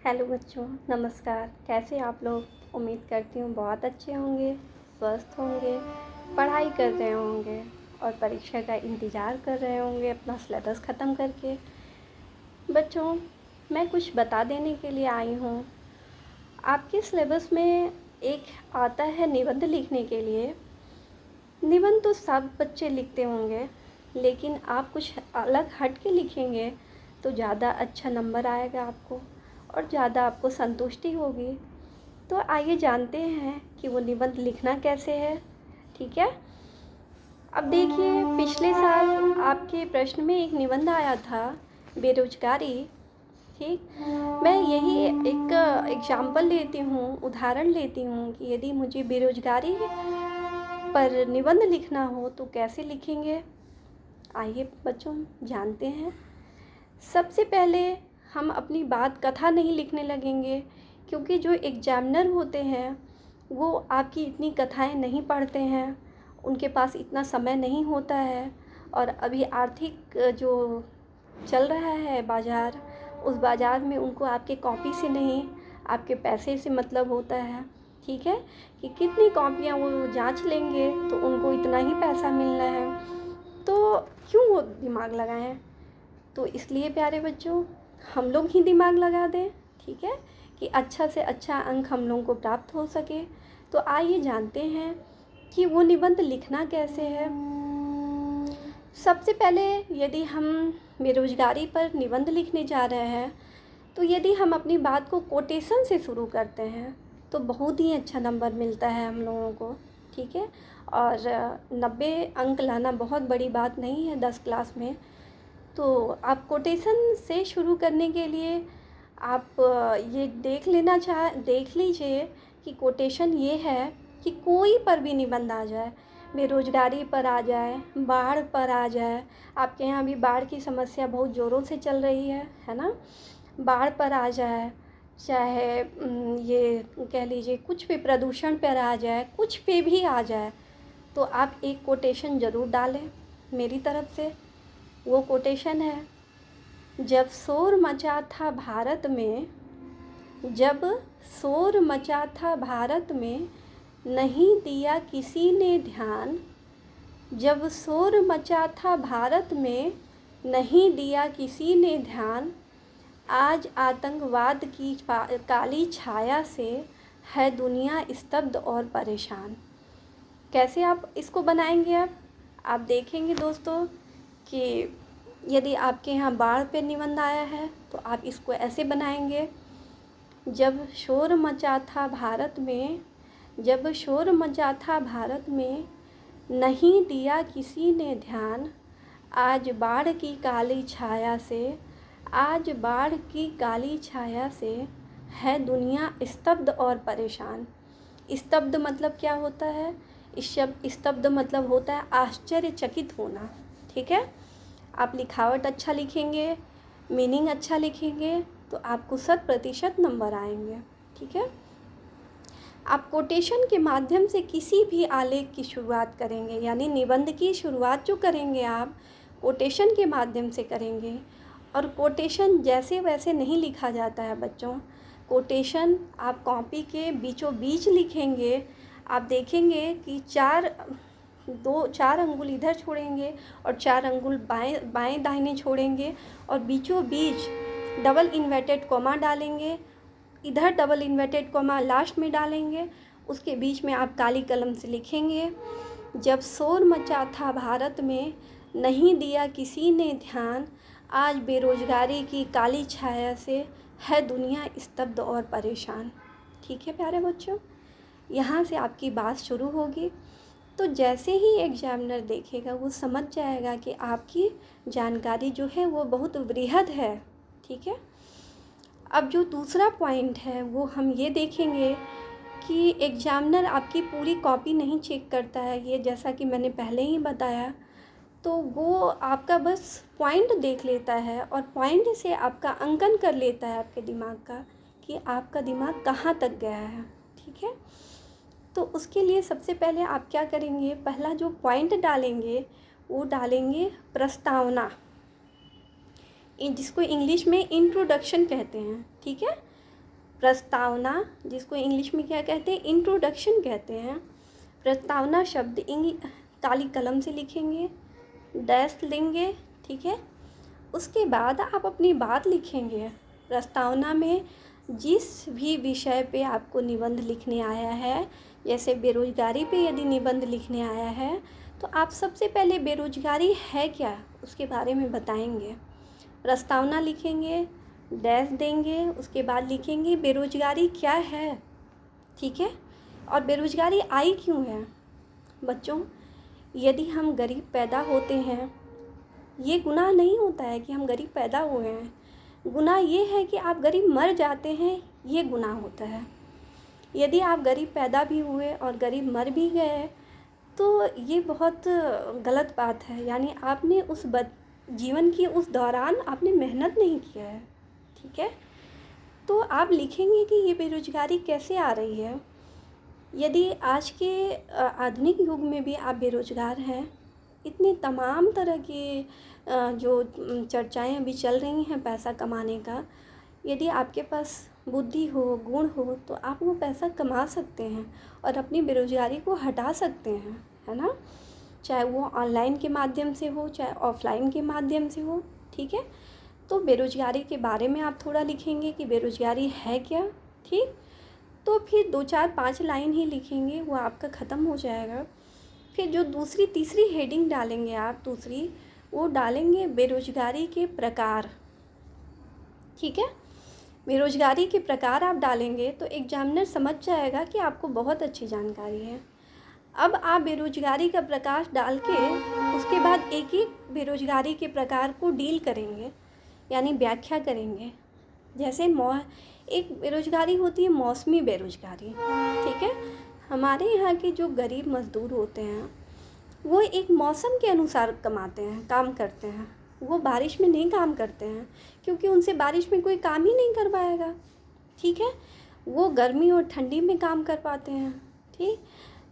Hello बच्चों, नमस्कार। कैसे आप लोग? उम्मीद करती हूँ बहुत अच्छे होंगे, स्वस्थ होंगे, पढ़ाई कर रहे होंगे और परीक्षा का इंतज़ार कर रहे होंगे अपना सिलेबस ख़त्म करके। बच्चों, मैं कुछ बता देने के लिए आई हूँ। आपके सिलेबस में एक आता है निबंध लिखने के लिए। निबंध तो सब बच्चे लिखते होंगे, लेकिन आप कुछ अलग हट के लिखेंगे तो ज़्यादा अच्छा नंबर आएगा आपको और ज़्यादा आपको संतुष्टि होगी। तो आइए जानते हैं कि वो निबंध लिखना कैसे है। ठीक है। अब देखिए, पिछले साल आपके प्रश्न में एक निबंध आया था, बेरोजगारी। ठीक। मैं यही एक एग्जाम्पल लेती हूँ, उदाहरण लेती हूँ कि यदि मुझे बेरोजगारी पर निबंध लिखना हो तो कैसे लिखेंगे। आइए बच्चों जानते हैं। सबसे पहले हम अपनी बात कथा नहीं लिखने लगेंगे, क्योंकि जो एग्जामिनर होते हैं वो आपकी इतनी कथाएं नहीं पढ़ते हैं, उनके पास इतना समय नहीं होता है। और अभी आर्थिक जो चल रहा है बाज़ार, उस बाज़ार में उनको आपके कॉपी से नहीं, आपके पैसे से मतलब होता है। ठीक है, कि कितनी कॉपियाँ वो जांच लेंगे तो उनको इतना ही पैसा मिलना है, तो क्यों वो दिमाग लगाएं। तो इसलिए प्यारे बच्चों, हम लोग ही दिमाग लगा दें। ठीक है, कि अच्छा से अच्छा अंक हम लोगों को प्राप्त हो सके। तो आइए जानते हैं कि वो निबंध लिखना कैसे है। सबसे पहले यदि हम बेरोजगारी पर निबंध लिखने जा रहे हैं, तो यदि हम अपनी बात को कोटेशन से शुरू करते हैं तो बहुत ही अच्छा नंबर मिलता है हम लोगों को। ठीक है, और 90 अंक लाना बहुत बड़ी बात नहीं है 10 क्लास में। तो आप कोटेशन से शुरू करने के लिए आप ये देख लीजिए कि कोटेशन ये है कि कोई पर भी निबंध आ जाए, बेरोजगारी पर आ जाए, बाढ़ पर आ जाए। आपके यहाँ भी बाढ़ की समस्या बहुत ज़ोरों से चल रही है ना। बाढ़ पर आ जाए, चाहे ये कह लीजिए कुछ भी प्रदूषण पर आ जाए, कुछ पे भी आ जाए, तो आप एक कोटेशन ज़रूर डालें मेरी तरफ से। वो कोटेशन है, जब शोर मचा था भारत में, जब शोर मचा था भारत में, नहीं दिया किसी ने ध्यान। जब शोर मचा था भारत में, नहीं दिया किसी ने ध्यान। आज आतंकवाद की काली छाया से है दुनिया स्तब्ध और परेशान। कैसे आप इसको बनाएंगे? आप देखेंगे दोस्तों कि यदि आपके यहाँ बाढ़ पे निबंध आया है तो आप इसको ऐसे बनाएंगे, जब शोर मचा था भारत में, जब शोर मचा था भारत में, नहीं दिया किसी ने ध्यान। आज बाढ़ की काली छाया से, आज बाढ़ की काली छाया से है दुनिया स्तब्ध और परेशान। स्तब्ध मतलब क्या होता है? स्तब्ध मतलब होता है आश्चर्यचकित होना। ठीक है, आप लिखावट अच्छा लिखेंगे, मीनिंग अच्छा लिखेंगे तो आपको 100% नंबर आएंगे। ठीक है, आप कोटेशन के माध्यम से किसी भी आलेख की शुरुआत करेंगे, यानी निबंध की शुरुआत जो करेंगे आप कोटेशन के माध्यम से करेंगे। और कोटेशन जैसे वैसे नहीं लिखा जाता है बच्चों। कोटेशन आप कॉपी के बीचों बीच लिखेंगे। आप देखेंगे कि 4 अंगुल इधर छोड़ेंगे और 4 अंगुल बाएं दाहिने छोड़ेंगे और बीचों बीच डबल इन्वर्टेड कॉमा डालेंगे। इधर डबल इन्वर्टेड कॉमा लास्ट में डालेंगे, उसके बीच में आप काली कलम से लिखेंगे, जब शोर मचा था भारत में, नहीं दिया किसी ने ध्यान। आज बेरोजगारी की काली छाया से है दुनिया स्तब्ध और परेशान। ठीक है प्यारे बच्चों, यहाँ से आपकी बात शुरू होगी। तो जैसे ही एग्जामिनर देखेगा वो समझ जाएगा कि आपकी जानकारी जो है वो बहुत वृहद है। ठीक है, अब जो दूसरा पॉइंट है वो हम ये देखेंगे कि एग्जामिनर आपकी पूरी कॉपी नहीं चेक करता है, ये जैसा कि मैंने पहले ही बताया। तो वो आपका बस पॉइंट देख लेता है और पॉइंट से आपका अंकन कर लेता है आपके दिमाग का कि आपका दिमाग कहाँ तक गया है। ठीक है, तो उसके लिए सबसे पहले आप क्या करेंगे, पहला जो पॉइंट डालेंगे वो डालेंगे प्रस्तावना, जिसको इंग्लिश में इंट्रोडक्शन कहते हैं। ठीक है, प्रस्तावना, जिसको इंग्लिश में क्या कहते हैं, इंट्रोडक्शन कहते हैं। प्रस्तावना शब्द काली कलम से लिखेंगे, डैश लेंगे, ठीक है। उसके बाद आप अपनी बात लिखेंगे। प्रस्तावना में जिस भी विषय पे आपको निबंध लिखने आया है, जैसे बेरोजगारी पे यदि निबंध लिखने आया है, तो आप सबसे पहले बेरोजगारी है क्या उसके बारे में बताएंगे। प्रस्तावना लिखेंगे, डैश देंगे, उसके बाद लिखेंगे बेरोजगारी क्या है, ठीक है, और बेरोजगारी आई क्यों है। बच्चों, यदि हम गरीब पैदा होते हैं, ये गुनाह नहीं होता है कि हम गरीब पैदा हुए हैं, गुनाह ये है कि आप गरीब मर जाते हैं, ये गुनाह होता है। यदि आप गरीब पैदा भी हुए और गरीब मर भी गए तो ये बहुत गलत बात है, यानी आपने उस जीवन की उस दौरान आपने मेहनत नहीं किया है, ठीक है। तो आप लिखेंगे कि ये बेरोजगारी कैसे आ रही है। यदि आज के आधुनिक युग में भी आप बेरोजगार हैं, इतने तमाम तरह की जो चर्चाएं अभी चल रही हैं पैसा कमाने का, यदि आपके पास बुद्धि हो, गुण हो, तो आप वो पैसा कमा सकते हैं और अपनी बेरोजगारी को हटा सकते हैं, है ना। चाहे वो ऑनलाइन के माध्यम से हो, चाहे ऑफलाइन के माध्यम से हो, ठीक है। तो बेरोजगारी के बारे में आप थोड़ा लिखेंगे कि बेरोजगारी है क्या, ठीक। तो फिर 2 4 5 लाइन ही लिखेंगे, वो आपका ख़त्म हो जाएगा। फिर जो दूसरी तीसरी हेडिंग डालेंगे आप, दूसरी वो डालेंगे बेरोजगारी के प्रकार, ठीक है। बेरोजगारी के प्रकार आप डालेंगे तो एग्जामिनर समझ जाएगा कि आपको बहुत अच्छी जानकारी है। अब आप बेरोजगारी का प्रकाश डाल के उसके बाद एक एक बेरोजगारी के प्रकार को डील करेंगे, यानी व्याख्या करेंगे। जैसे एक बेरोजगारी होती है मौसमी बेरोजगारी, ठीक है। हमारे यहाँ के जो गरीब मज़दूर होते हैं वो एक मौसम के अनुसार कमाते हैं, काम करते हैं। वो बारिश में नहीं काम करते हैं क्योंकि उनसे बारिश में कोई काम ही नहीं कर पाएगा, ठीक है। वो गर्मी और ठंडी में काम कर पाते हैं, ठीक।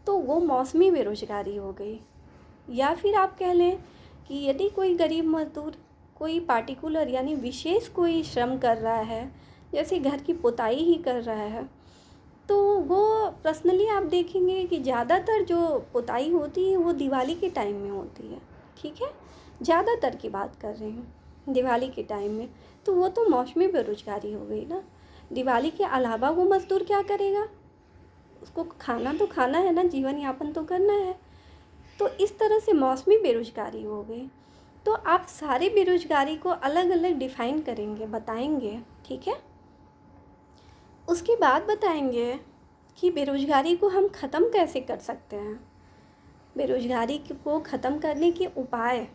तो वो मौसमी बेरोजगारी हो गई। या फिर आप कह लें कि यदि कोई गरीब मज़दूर कोई पार्टिकुलर यानी विशेष कोई श्रम कर रहा है, जैसे घर की पुताई ही कर रहा है, तो वो पर्सनली आप देखेंगे कि ज़्यादातर जो पुताई होती है वो दिवाली के टाइम में होती है, ठीक है। ज़्यादातर की बात कर रही हूँ, दिवाली के टाइम में, तो वो तो मौसमी बेरोजगारी हो गई ना। दिवाली के अलावा वो मज़दूर क्या करेगा, उसको खाना तो खाना है ना, जीवन यापन तो करना है। तो इस तरह से मौसमी बेरोजगारी हो गई। तो आप सारी बेरोजगारी को अलग अलग डिफ़ाइन करेंगे, बताएंगे, ठीक है। उसके बाद बताएंगे कि बेरोजगारी को हम ख़त्म कैसे कर सकते हैं, बेरोजगारी को ख़त्म करने के उपाय,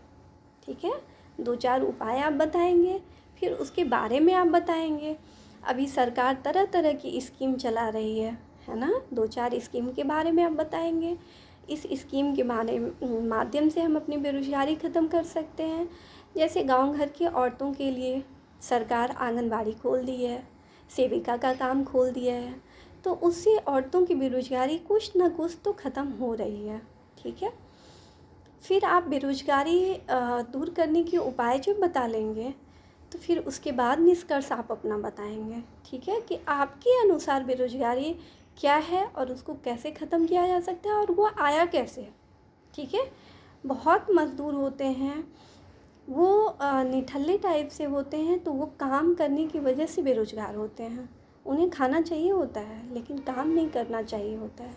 ठीक है। 2 4 उपाय आप बताएंगे, फिर उसके बारे में आप बताएंगे। अभी सरकार तरह तरह की स्कीम चला रही है ना। 2 4 स्कीम के बारे में आप बताएंगे। इस स्कीम के माध्यम से हम अपनी बेरोजगारी ख़त्म कर सकते हैं। जैसे गांव घर की औरतों के लिए सरकार आंगनबाड़ी खोल दी है, सेविका का काम खोल दिया है, तो उससे औरतों की बेरोजगारी कुछ ना कुछ तो ख़त्म हो रही है, ठीक है। फिर आप बेरोजगारी दूर करने के उपाय जब बता लेंगे तो फिर उसके बाद निष्कर्ष आप अपना बताएंगे, ठीक है, कि आपके अनुसार बेरोजगारी क्या है और उसको कैसे ख़त्म किया जा सकता है और वो आया कैसे, ठीक है। बहुत मज़दूर होते हैं वो निठल्ले टाइप से होते हैं, तो वो काम करने की वजह से बेरोज़गार होते हैं। उन्हें खाना चाहिए होता है लेकिन काम नहीं करना चाहिए होता है,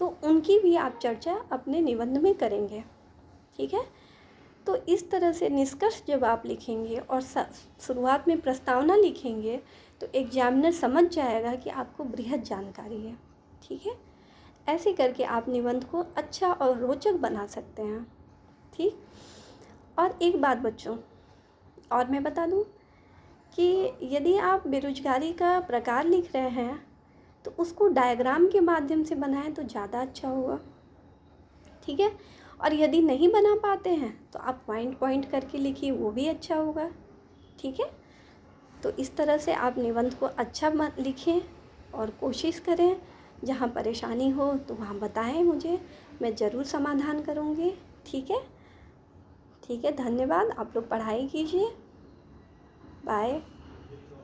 तो उनकी भी आप चर्चा अपने निबंध में करेंगे, ठीक है। तो इस तरह से निष्कर्ष जब आप लिखेंगे और शुरुआत में प्रस्तावना लिखेंगे तो एग्जामिनर समझ जाएगा कि आपको बृहद जानकारी है, ठीक है। ऐसे करके आप निबंध को अच्छा और रोचक बना सकते हैं, ठीक। और एक बात बच्चों और मैं बता दूं कि यदि आप बेरोजगारी का प्रकार लिख रहे हैं तो उसको डायग्राम के माध्यम से बनाएं तो ज़्यादा अच्छा होगा, ठीक है। और यदि नहीं बना पाते हैं तो आप पॉइंट पॉइंट करके लिखिए, वो भी अच्छा होगा, ठीक है। तो इस तरह से आप निबंध को अच्छा लिखें और कोशिश करें, जहाँ परेशानी हो तो वहाँ बताएं मुझे, मैं ज़रूर समाधान करूँगी, ठीक है। ठीक है, धन्यवाद। आप लोग पढ़ाई कीजिए, बाय।